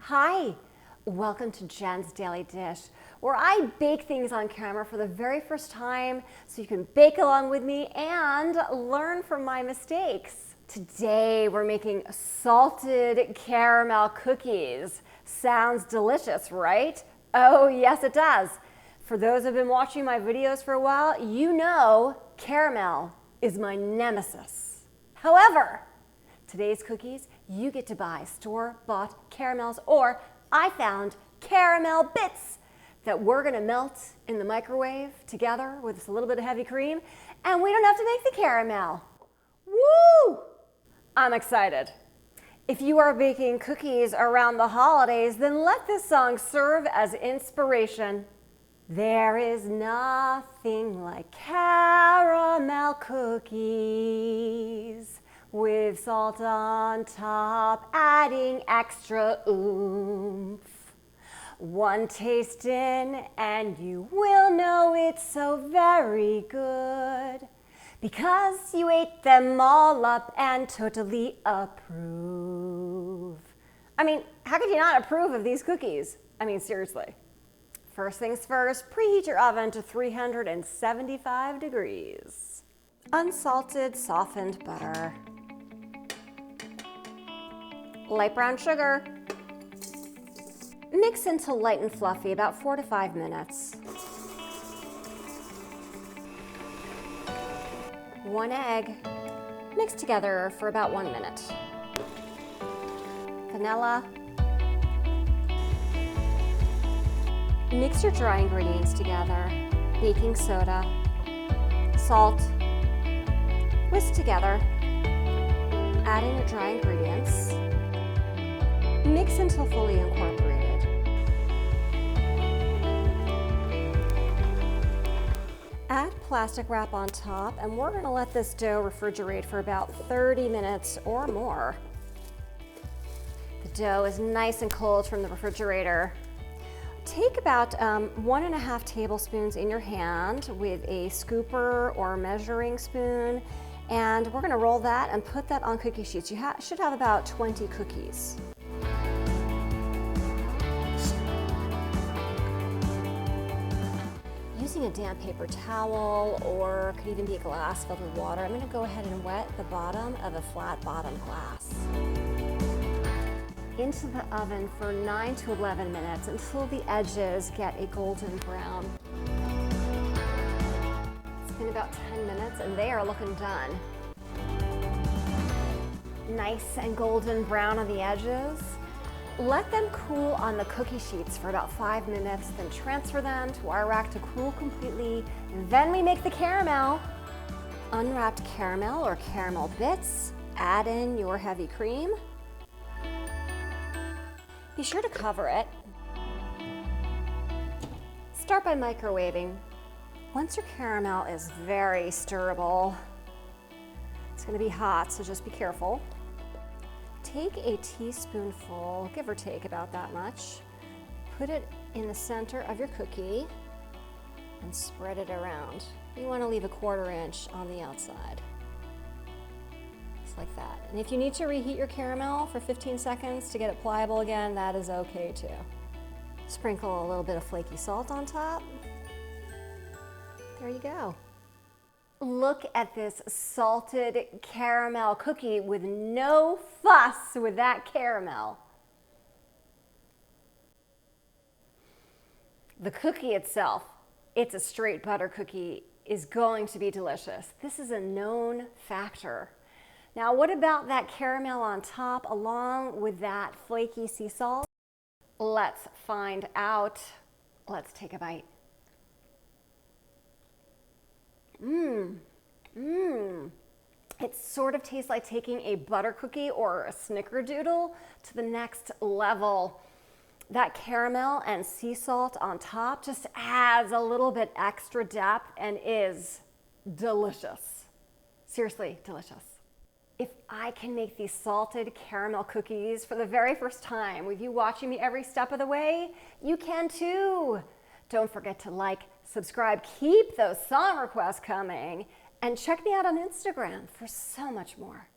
Hi, welcome to Jen's Daily Dish, where I bake things on camera for the very first time so you can bake along with me and learn from my mistakes. Today we're making salted caramel cookies. Sounds delicious, right? Oh yes it does. For those who have been watching my videos for a while, you know caramel is my nemesis. However, today's cookies, you get to buy store-bought caramels, or I found caramel bits that we're gonna melt in the microwave together with a little bit of heavy cream, and we don't have to make the caramel. Woo! I'm excited. If you are baking cookies around the holidays, then let this song serve as inspiration. There is nothing like caramel cookies, with salt on top, adding extra oomph. One taste in and you will know it's so very good, because you ate them all up and totally approve. I mean, how could you not approve of these cookies? I mean, seriously. First things first, preheat your oven to 375 degrees. Unsalted, softened butter. Light brown sugar. Mix until light and fluffy, about 4 to 5 minutes. 1 egg. Mix together for about 1 minute. Vanilla. Mix your dry ingredients together. Baking soda. Salt. Whisk together. Add in your dry ingredients. Mix until fully incorporated. Add plastic wrap on top, and we're gonna let this dough refrigerate for about 30 minutes or more. The dough is nice and cold from the refrigerator. Take about 1.5 tablespoons in your hand with a scooper or measuring spoon, and we're gonna roll that and put that on cookie sheets. You should have about 20 cookies. Using a damp paper towel, or could even be a glass filled with water, I'm gonna go ahead and wet the bottom of a flat bottom glass. Into the oven for 9 to 11 minutes until the edges get a golden brown. It's been about 10 minutes and they are looking done. Nice and golden brown on the edges. Let them cool on the cookie sheets for about 5 minutes, then transfer them to our rack to cool completely. And then we make the caramel. Unwrapped caramel or caramel bits. Add in your heavy cream. Be sure to cover it. Start by microwaving. Once your caramel is very stirrable, it's going to be hot, so just be careful. Take a teaspoonful, give or take about that much, put it in the center of your cookie and spread it around. You want to leave a 1/4 inch on the outside. Like that. And if you need to reheat your caramel for 15 seconds to get it pliable again, that is okay too. Sprinkle a little bit of flaky salt on top. There you go. Look at this salted caramel cookie with no fuss with that caramel. The cookie itself, it's a straight butter cookie, is going to be delicious. This is a known factor. Now, what about that caramel on top along with that flaky sea salt? Let's find out. Let's take a bite. It sort of tastes like taking a butter cookie or a snickerdoodle to the next level. That caramel and sea salt on top just adds a little bit extra depth and is delicious. Seriously, delicious. If I can make these salted caramel cookies for the very first time with you watching me every step of the way, you can too. Don't forget to like, subscribe, keep those song requests coming, and check me out on Instagram for so much more.